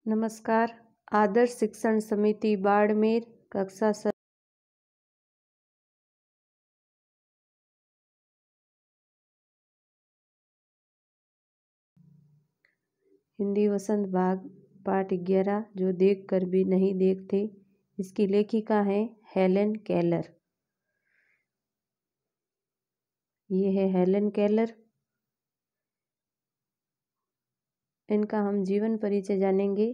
नमस्कार। आदर्श शिक्षण समिति बाड़मेर कक्षा हिंदी वसंत भाग पाठ 11 जो देख कर भी नहीं देखते। इसकी लेखिका है हेलेन केलर। ये है हेलेन केलर। इनका हम जीवन परिचय जानेंगे।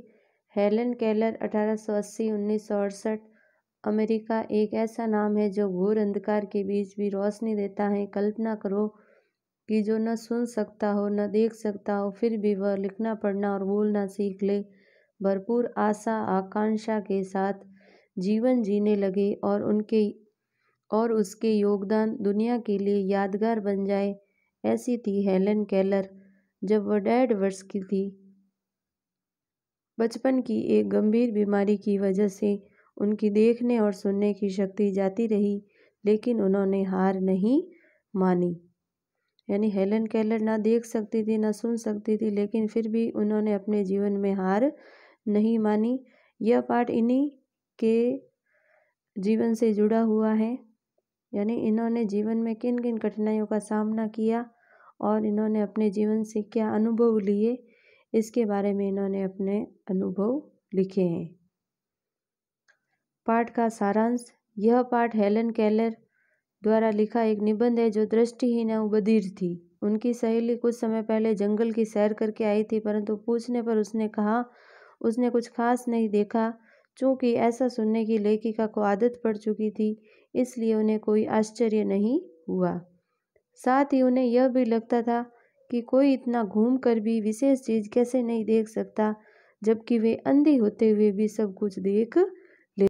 Helen Keller 1880-1968। अमेरिका एक ऐसा नाम है जो घोर अंधकार के बीच भी रोशनी देता है। कल्पना करो कि जो न सुन सकता हो न देख सकता हो, फिर भी वह लिखना पढ़ना और बोलना सीख ले, भरपूर आशा आकांक्षा के साथ जीवन जीने लगे और उसके योगदान दुनिया के लिए यादगार बन जाए। ऐसी थी हेलेन केलर जब वह 1.5 वर्ष की थी। बचपन की एक गंभीर बीमारी की वजह से उनकी देखने और सुनने की शक्ति जाती रही, लेकिन उन्होंने हार नहीं मानी। यानी हेलेन केलर ना देख सकती थी ना सुन सकती थी, लेकिन फिर भी उन्होंने अपने जीवन में हार नहीं मानी। यह पाठ इन्हीं के जीवन से जुड़ा हुआ है। यानी इन्होंने जीवन में किन किन कठिनाइयों का सामना किया और इन्होंने अपने जीवन से क्या अनुभव लिए, इसके बारे में इन्होंने अपने अनुभव लिखे हैं। पाठ का सारांश। यह पाठ हेलेन केलर द्वारा लिखा एक निबंध है जो दृष्टिहीन और बधिर थी। उनकी सहेली कुछ समय पहले जंगल की सैर करके आई थी, परंतु पूछने पर उसने कहा उसने कुछ खास नहीं देखा। चूंकि ऐसा सुनने की लेखिका को आदत पड़ चुकी थी, इसलिए उन्हें कोई आश्चर्य नहीं हुआ। साथ ही उन्हें यह भी लगता था कि कोई इतना घूम कर भी विशेष चीज कैसे नहीं देख सकता, जबकि वे अंधे होते हुए भी सब कुछ देख ले।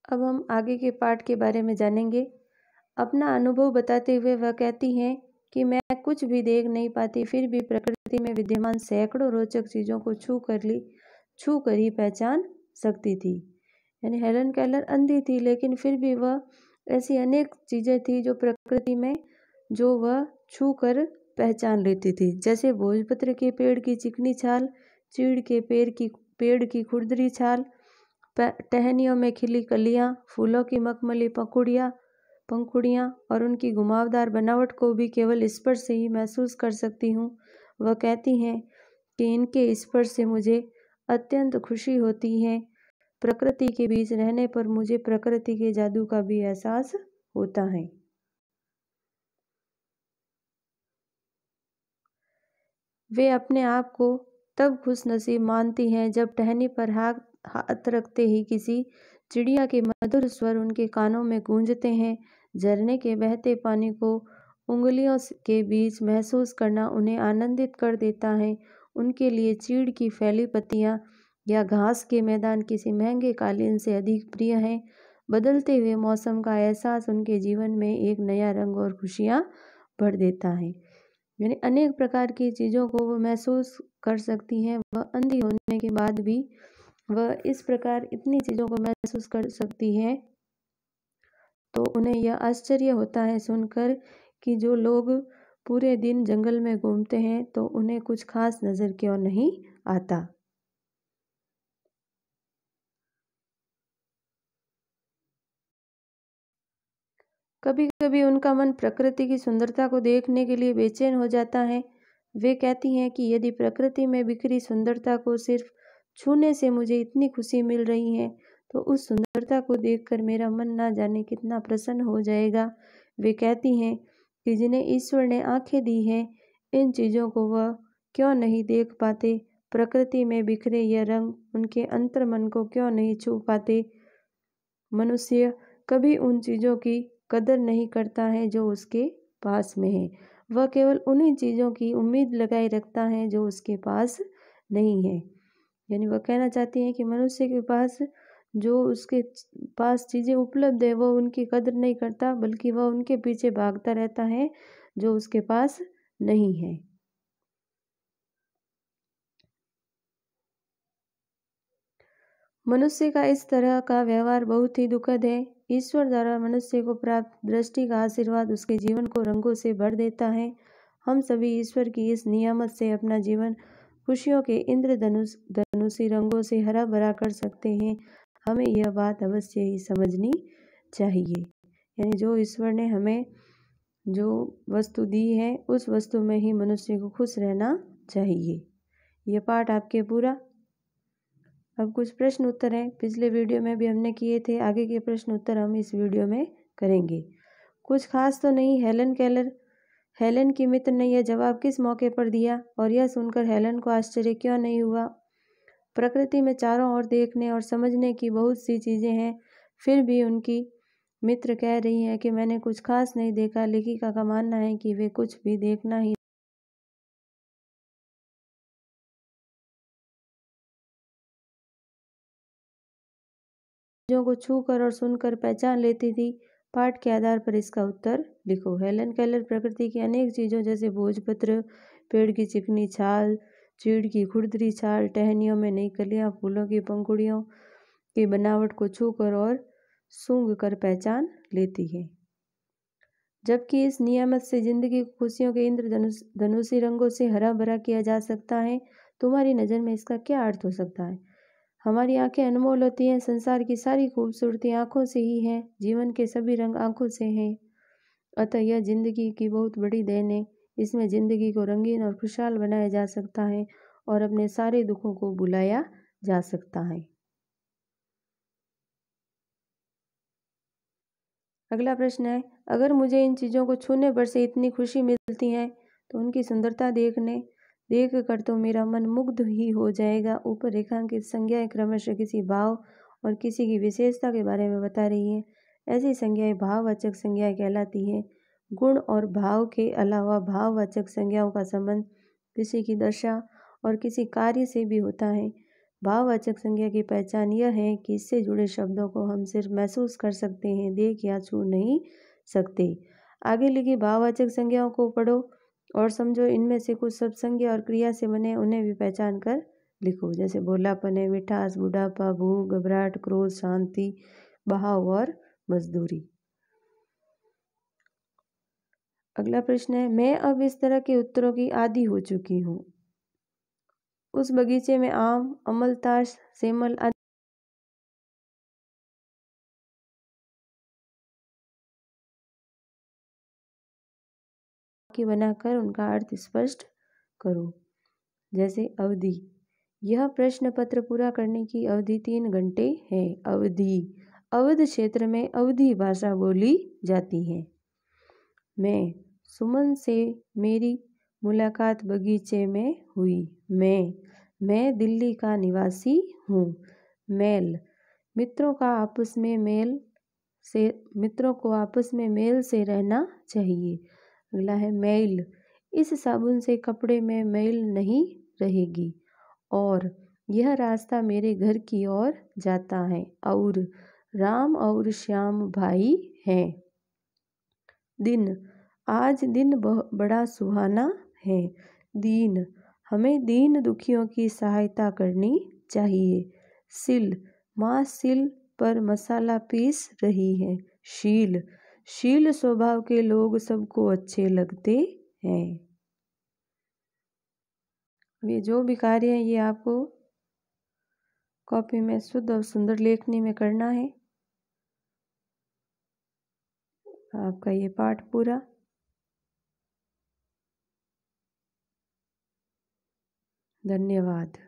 अब हम आगे के पाठ के बारे में जानेंगे। अपना अनुभव बताते हुए वह कहती हैं कि मैं कुछ भी देख नहीं पाती, फिर भी प्रकृति में विद्यमान सैकड़ों रोचक चीज़ों को छू कर ही पहचान सकती थी। यानी हेलेन केलर अंधी थी, लेकिन फिर भी वह ऐसी अनेक चीज़ें थी जो प्रकृति में जो वह छू कर पहचान लेती थी, जैसे भोजपत्र के पेड़ की चिकनी छाल, चीड़ के पेड़ की खुरदरी छाल, टहनियों में खिली कलियां, फूलों की मखमली पंखुड़ियाँ और उनकी घुमावदार बनावट को भी केवल स्पर्श से ही महसूस कर सकती हूँ। वह कहती हैं कि इनके स्पर्श से मुझे अत्यंत खुशी होती है। प्रकृति के बीच रहने पर मुझे प्रकृति के जादू का भी एहसास होता है। वे अपने आप को तब खुशनसीब मानती हैं जब टहनी पर हाथ रखते ही किसी चिड़िया के मधुर स्वर उनके कानों में गूंजते हैं। झरने के बहते पानी को उंगलियों के बीच महसूस करना उन्हें आनंदित कर देता है। उनके लिए चीड़ की फैली पत्तियां या घास के मैदान किसी महंगे कालीन से अधिक प्रिय हैं। बदलते हुए मौसम का एहसास उनके जीवन में एक नया रंग और खुशियां भर देता है। यानी अनेक प्रकार की चीज़ों को वो महसूस कर सकती हैं। वह अंधी होने के बाद भी वह इस प्रकार इतनी चीज़ों को महसूस कर सकती है, तो उन्हें यह आश्चर्य होता है सुनकर कि जो लोग पूरे दिन जंगल में घूमते हैं तो उन्हें कुछ खास नज़र क्यों नहीं आता। कभी कभी उनका मन प्रकृति की सुंदरता को देखने के लिए बेचैन हो जाता है। वे कहती हैं कि यदि प्रकृति में बिखरी सुंदरता को सिर्फ छूने से मुझे इतनी खुशी मिल रही है, तो उस सुंदरता को देखकर मेरा मन ना जाने कितना प्रसन्न हो जाएगा। वे कहती हैं कि जिन्हें ईश्वर ने आंखें दी हैं, इन चीज़ों को वह क्यों नहीं देख पाते। प्रकृति में बिखरे यह रंग उनके अंतर मन को क्यों नहीं छू पाते। मनुष्य कभी उन चीज़ों की कदर नहीं करता है जो उसके पास में है। वह केवल उन्हीं चीज़ों की उम्मीद लगाए रखता है जो उसके पास नहीं है। यानी वह कहना चाहती हैं कि मनुष्य के पास जो उसके पास चीज़ें उपलब्ध है वह उनकी कदर नहीं करता, बल्कि वह उनके पीछे भागता रहता है जो उसके पास नहीं है। मनुष्य का इस तरह का व्यवहार बहुत ही दुखद है। ईश्वर द्वारा मनुष्य को प्राप्त दृष्टि का आशीर्वाद उसके जीवन को रंगों से भर देता है। हम सभी ईश्वर की इस नियामत से अपना जीवन खुशियों के इंद्रधनुषी रंगों से हरा भरा कर सकते हैं। हमें यह बात अवश्य ही समझनी चाहिए। यानी जो ईश्वर ने हमें जो वस्तु दी है उस वस्तु में ही मनुष्य को खुश रहना चाहिए। यह पाठ आपके पूरा। अब कुछ प्रश्न उत्तर हैं, पिछले वीडियो में भी हमने किए थे, आगे के प्रश्न उत्तर हम इस वीडियो में करेंगे। कुछ खास तो नहीं। हेलन की मित्र ने यह जवाब किस मौके पर दिया और यह सुनकर हेलन को आश्चर्य क्यों नहीं हुआ? प्रकृति में चारों ओर देखने और समझने की बहुत सी चीज़ें हैं, फिर भी उनकी मित्र कह रही हैं कि मैंने कुछ खास नहीं देखा। लेखिका का मानना है कि वे कुछ भी देखना ही चीज़ों को छू कर और सुनकर पहचान लेती थी। पाठ के आधार पर इसका उत्तर लिखो। हेलन केलर प्रकृति की अनेक चीज़ों जैसे भोजपत्र, पेड़ की चिकनी छाल, चीड़ की खुरदरी छाल, टहनियों में नई कलियां, फूलों की पंखुड़ियों की बनावट को छूकर और सूंघ कर पहचान लेती है। जबकि इस नियामत से जिंदगी को खुशियों के इंद्रधनुषी रंगों से हरा भरा किया जा सकता है। तुम्हारी नज़र में इसका क्या अर्थ हो सकता है? हमारी आंखें अनमोल होती हैं। संसार की सारी खूबसूरती आंखों से ही है। जीवन के सभी रंग आंखों से हैं। अतः यह जिंदगी की बहुत बड़ी देन है। इसमें जिंदगी को रंगीन और खुशहाल बनाया जा सकता है और अपने सारे दुखों को भुलाया जा सकता है। अगला प्रश्न है, अगर मुझे इन चीज़ों को छूने पर से इतनी खुशी मिलती है तो उनकी सुंदरता देख कर तो मेरा मन मुग्ध ही हो जाएगा। ऊपर रेखांकित संज्ञाएं क्रमशः किसी भाव और किसी की विशेषता के बारे में बता रही हैं। ऐसी संज्ञाएं भाववाचक संज्ञाएं कहलाती हैं। गुण और भाव के अलावा भाववाचक संज्ञाओं का संबंध किसी की दशा और किसी कार्य से भी होता है। भाववाचक संज्ञा की पहचान यह है कि इससे जुड़े शब्दों को हम सिर्फ महसूस कर सकते हैं, देख या छू नहीं सकते। आगे लिखी भाववाचक संज्ञाओं को पढ़ो और समझो। इनमें से कुछ शब्द संज्ञा और क्रिया से बने, उन्हें भी पहचान कर लिखो। जैसे भोलापन है, मिठास, बुढ़ापा, भूख, घबराहट, क्रोध, शांति, बहाव और मजदूरी। अगला प्रश्न है, मैं अब इस तरह के उत्तरों की आदी हो चुकी हूँ। उस बगीचे में आम, अमलतास, सेमल आदि बनाकर उनका अर्थ स्पष्ट करो। जैसे अवधि, यह प्रश्न पत्र पूरा करने की अवधि 3 घंटे है। अवधि, अवध क्षेत्र में अवधी भाषा बोली जाती है। मैं, सुमन से मेरी मुलाकात बगीचे में हुई। मैं दिल्ली का निवासी हूँ। मेल, मित्रों को आपस में मेल से रहना चाहिए। अगला है मैल, इस साबुन से कपड़े में मैल नहीं रहेगी। और यह रास्ता मेरे घर की ओर जाता है। और राम और श्याम भाई हैं। दिन, आज दिन बड़ा सुहाना है। दीन, हमें दीन दुखियों की सहायता करनी चाहिए। सिल, माँ सिल पर मसाला पीस रही है। शील, शील स्वभाव के लोग सबको अच्छे लगते हैं। ये जो भी कार्य है ये आपको कॉपी में शुद्ध और सुंदर लेखनी में करना है। आपका ये पाठ पूरा। धन्यवाद।